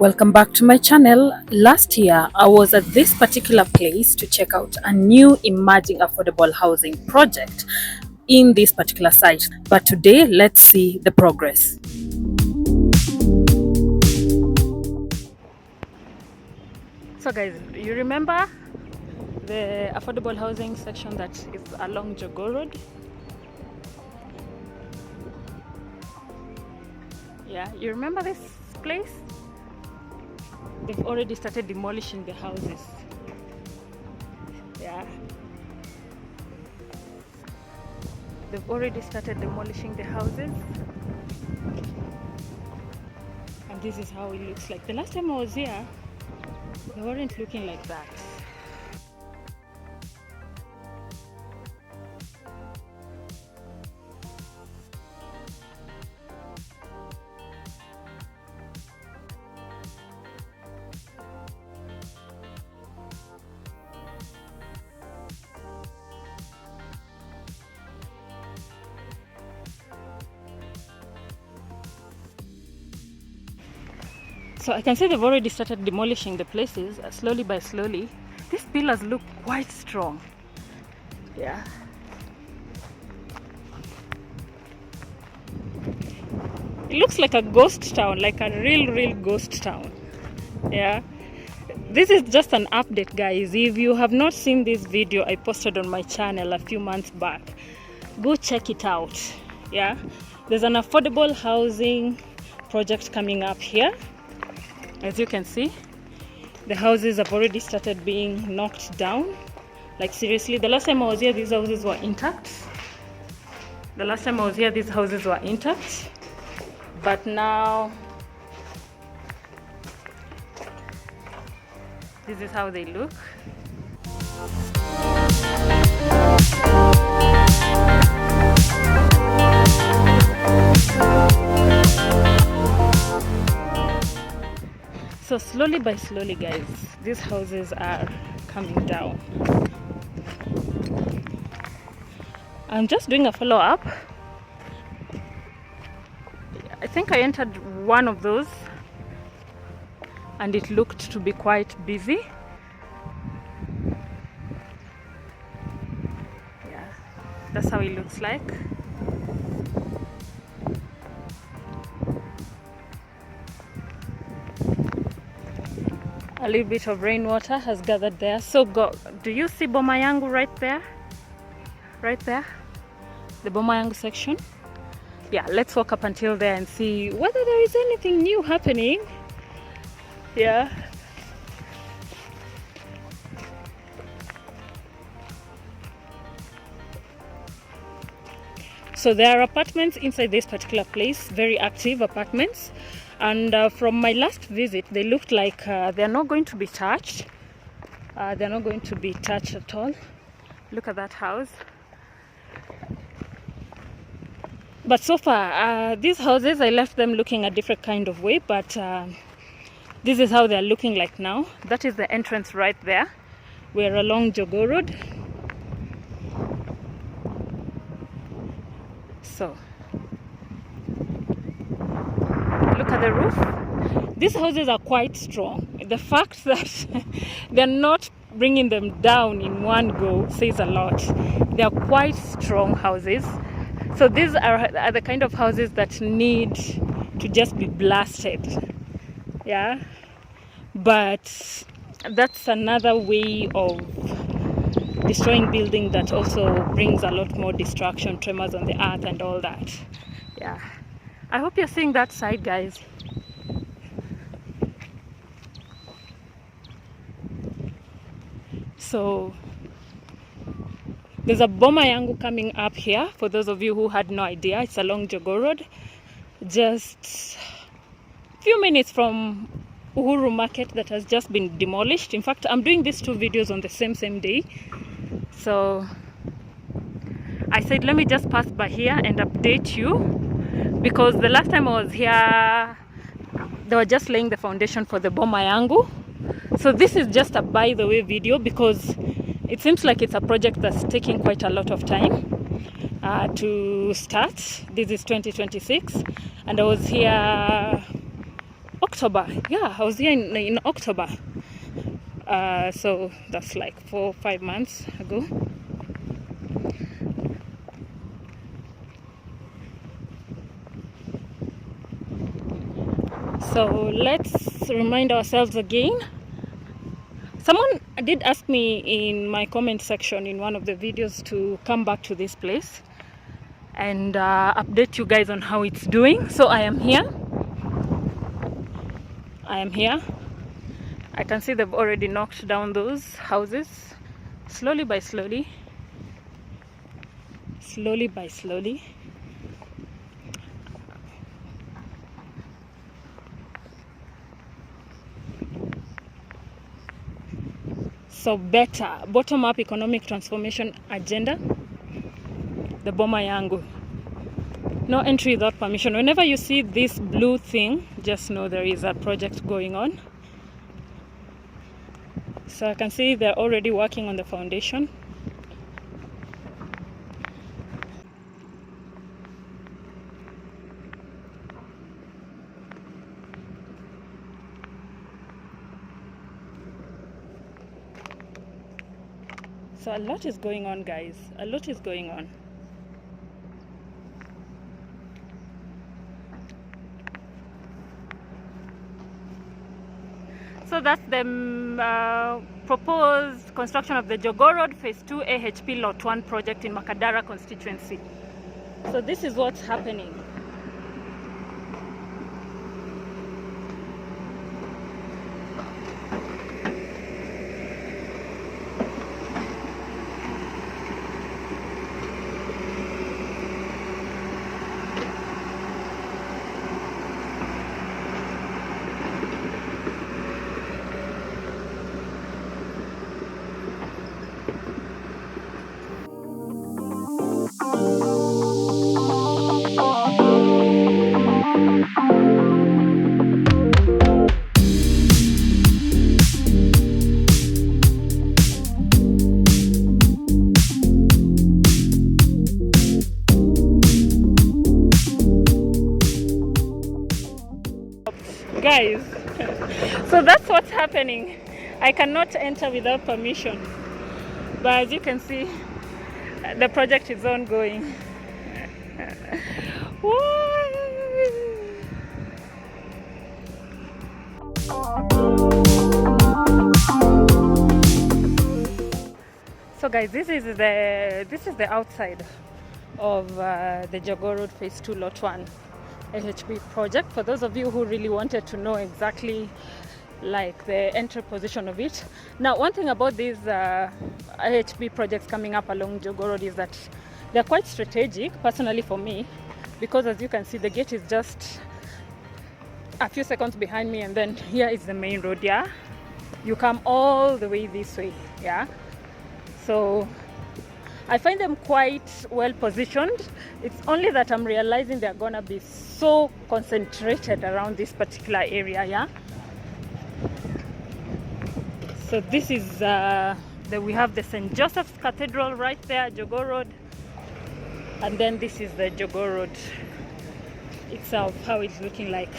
Welcome back to my channel. Last year, I was at this particular place to check out a new emerging affordable housing project in this particular site. But today, let's see the progress. So guys, you remember the affordable housing section that is along Jogoo Road? Yeah, you remember this place? They've already started demolishing the houses. Yeah. They've already started demolishing the houses. And this is how it looks like. The last time I was here, they weren't looking like that. So I can see they've already started demolishing the places slowly by slowly. These pillars look quite strong. Yeah. It looks like a ghost town, like a real ghost town. Yeah. This is just an update, guys. If you have not seen this video I posted on my channel a few months back, go check it out. Yeah. There's an affordable housing project coming up here. As you can see, the houses have already started being knocked down. Like seriously, the last time I was here, these houses were intact. But now, this is how they look. So slowly by slowly, guys, these houses are coming down. I'm just doing a follow-up. I think I entered one of those and it looked to be quite busy. Yeah, that's how it looks like. A little bit of rainwater has gathered there. So do you see Boma Yangu right there? Right there? The Boma Yangu section? Yeah, let's walk up until there and see whether there is anything new happening. Yeah. So there are apartments inside this particular place, very active apartments. And from my last visit, they looked like they're not going to be touched. They're not going to be touched at all. Look at that house. But so far, these houses, I left them looking a different kind of way. But this is how they're looking like now. That is the entrance right there. We're along Jogoo Road. So look at the roof. These houses are quite strong. The fact that they're not bringing them down in one go says a lot. They are quite strong houses. So these are the kind of houses that need to just be blasted. Yeah. But that's another way of destroying building that also brings a lot more destruction, tremors on the earth and all that. Yeah. I hope you're seeing that side, guys. So there's a Boma Yangu coming up here. For those of you who had no idea, it's along Jogoo Road, just a few minutes from Uhuru Market that has just been demolished. In fact, I'm doing these two videos on the same day. So I said, let me just pass by here and update you, because the last time I was here, they were just laying the foundation for the Boma Yangu. So this is just a by the way video, because it seems like it's a project that's taking quite a lot of time to start. This is 2026 and I was here October. Yeah, I was here in October. So that's like 4 or 5 months ago. So let's remind ourselves again. Someone did ask me in my comment section in one of the videos to come back to this place and update you guys on how it's doing. So I am here. I can see they've already knocked down those houses slowly by slowly. So better bottom-up economic transformation agenda, the Boma Yangu. No entry without permission. Whenever you see this blue thing, just know there is a project going on. So I can see they're already working on the foundation. So a lot is going on, guys. A lot is going on. So that's the proposed construction of the Jogoo Road Phase 2 AHP Lot 1 project in Makadara constituency. So this is what's happening. Guys, so that's what's happening. I cannot enter without permission, but as you can see, the project is ongoing. So guys, this is the outside of the Jogoo Road Phase 2 Lot 1 AHP project. For those of you who really wanted to know exactly like the entry position of it. Now, one thing about these AHP projects coming up along Jogoo Road is that they're quite strategic, personally for me, because as you can see, the gate is just a few seconds behind me, and then here is the main road. Yeah, you come all the way this way. Yeah, so I find them quite well positioned. It's only that I'm realizing they're gonna be so concentrated around this particular area. Yeah, so this is we have the St. Joseph's Cathedral right there, Jogoo Road, and then this is the Jogoo Road itself, how it's looking like.